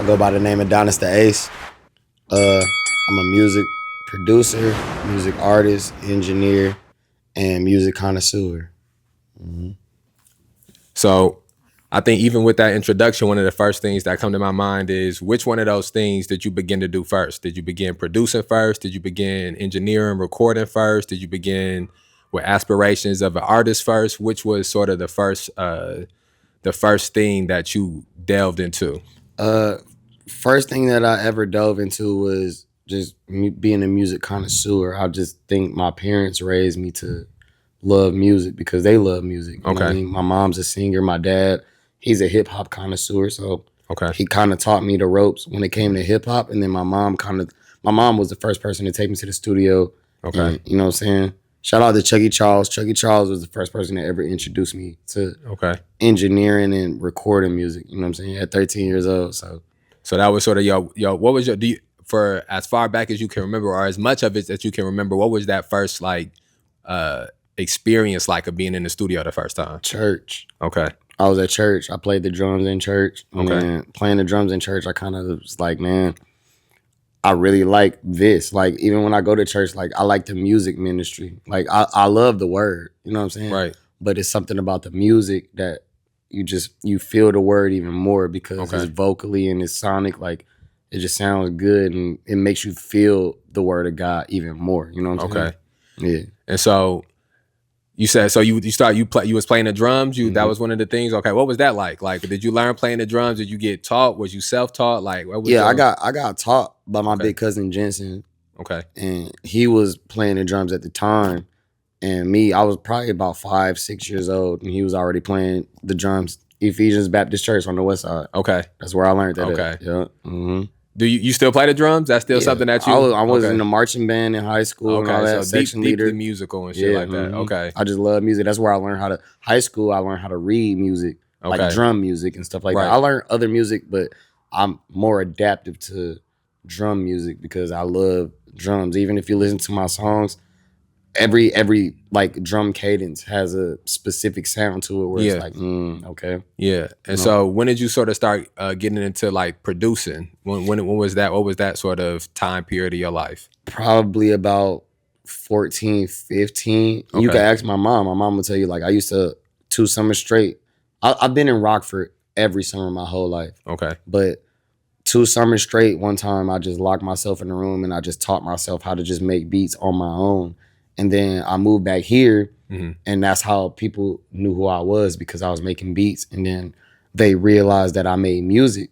I go by the name of Adonis the Ace. I'm a music producer, music artist, engineer, and music connoisseur. Mm-hmm. So I think even with that introduction, one of the first things that come to my mind is which one of those things did you begin to do first? Did you begin producing first? Did you begin engineering, recording first? Did you begin with aspirations of an artist first? Which was sort of the first thing that you delved into? First thing that I ever dove into was just me being a music connoisseur. I just think my parents raised me to love music because they love music. You know what I mean? My mom's a singer. My dad, he's a hip hop connoisseur. So he kind of taught me the ropes when it came to hip hop. And then my mom was the first person to take me to the studio. And, you know what I'm saying? Shout out to Chucky Charles. Chucky Charles was the first person that ever introduced me to engineering and recording music. You know what I'm saying? At 13 years old. So that was sort of what was for as far back as you can remember, or as much of it that you can remember, what was that first experience like of being in the studio the first time? Church. Okay. I was at church. I played the drums in church. And playing the drums in church, I kind of was like, man, I really like this. Like, even when I go to church, like, I like the music ministry. Like, I love the word. You know what I'm saying? Right. But it's something about the music that you feel the word even more because it's vocally and it's sonic. Like, it just sounds good and it makes you feel the word of God even more. You know what I'm saying? Yeah. And so you said you was playing the drums. That was one of the things. Okay, what was that like? Like, did you learn playing the drums? Did you get taught? Was you self-taught? Like, what was I got taught by my big cousin Jensen. Okay. And he was playing the drums at the time. And me, I was probably about 5, 6 years old, and he was already playing the drums. Ephesians Baptist Church on the west side. Okay. That's where I learned that. Okay. Yeah. Mm-hmm. Do you still play the drums? That's still something that you... I was in the marching band in high school and all that, so section leader. Deeply musical and shit like that. Okay. I just love music. That's where I learned high school, I learned how to read music, like drum music and stuff like that. I learned other music, but I'm more adaptive to drum music because I love drums. Even if you listen to my songs, every like drum cadence has a specific sound to it where it's like, okay. Yeah. And so when did you sort of start getting into like producing? When was that? What was that sort of time period of your life? Probably about 14, 15. You can ask my mom. My mom will tell you, like, I used to 2 summers straight. I've been in Rockford every summer my whole life. Okay. But 2 summers straight, one time I just locked myself in a room and I just taught myself how to just make beats on my own. And then I moved back here, and that's how people knew who I was, because I was making beats. And then they realized that I made music,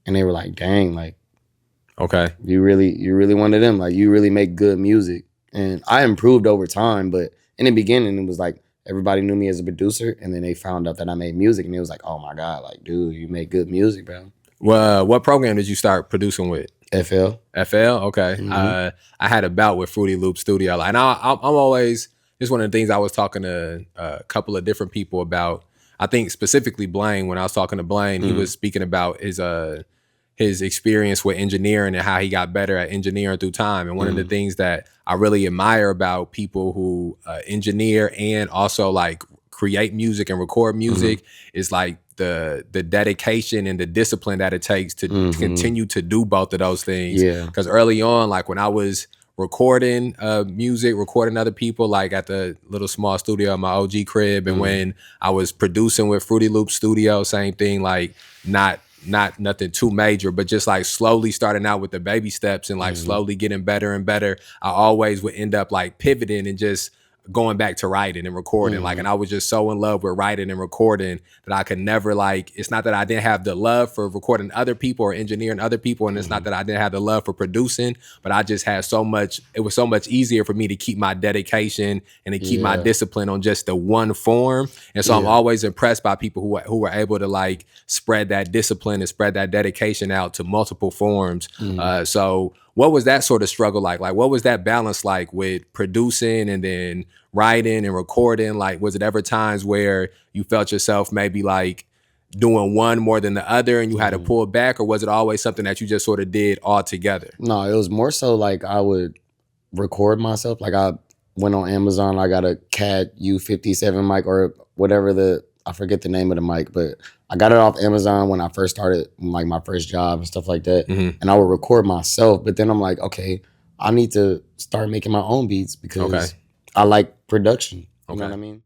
and they were like, "Dang, like, you really one of them. Like, you really make good music." And I improved over time, but in the beginning, it was like everybody knew me as a producer, and then they found out that I made music, and it was like, "Oh my God, like, dude, you make good music, bro." Well, what program did you start producing with? FL. Okay. I had a bout with Fruity Loop Studio, and I'm always, it's one of the things I was talking to a couple of different people about. I think specifically Blaine. When I was talking to Blaine, he was speaking about his experience with engineering and how he got better at engineering through time. And one of the things that I really admire about people who engineer and also like create music and record music is like the dedication and the discipline that it takes to continue to do both of those things. Yeah. Because early on, like when I was recording music, recording other people, like at the little small studio at my OG crib, and when I was producing with Fruity Loop Studio, same thing, like not nothing too major, but just like slowly starting out with the baby steps and like slowly getting better and better. I always would end up like pivoting and just going back to writing and recording. Like, and I was just so in love with writing and recording that I could never, like, it's not that I didn't have the love for recording other people or engineering other people, and it's not that I didn't have the love for producing, but I just had so much, it was so much easier for me to keep my dedication and to keep my discipline on just the one form. And so I'm always impressed by people who were able to like spread that discipline and spread that dedication out to multiple forms. So what was that sort of struggle like? Like, what was that balance like with producing and then writing and recording? Like, was it ever times where you felt yourself maybe like doing one more than the other and you had to pull back, or was it always something that you just sort of did all together? No, it was more so like I would record myself. Like, I went on Amazon, I got a CAD U57 mic or whatever the I forget the name of the mic, but I got it off Amazon when I first started, like my first job and stuff like that. And I would record myself, but then I'm like, okay, I need to start making my own beats because I like production. You know what I mean?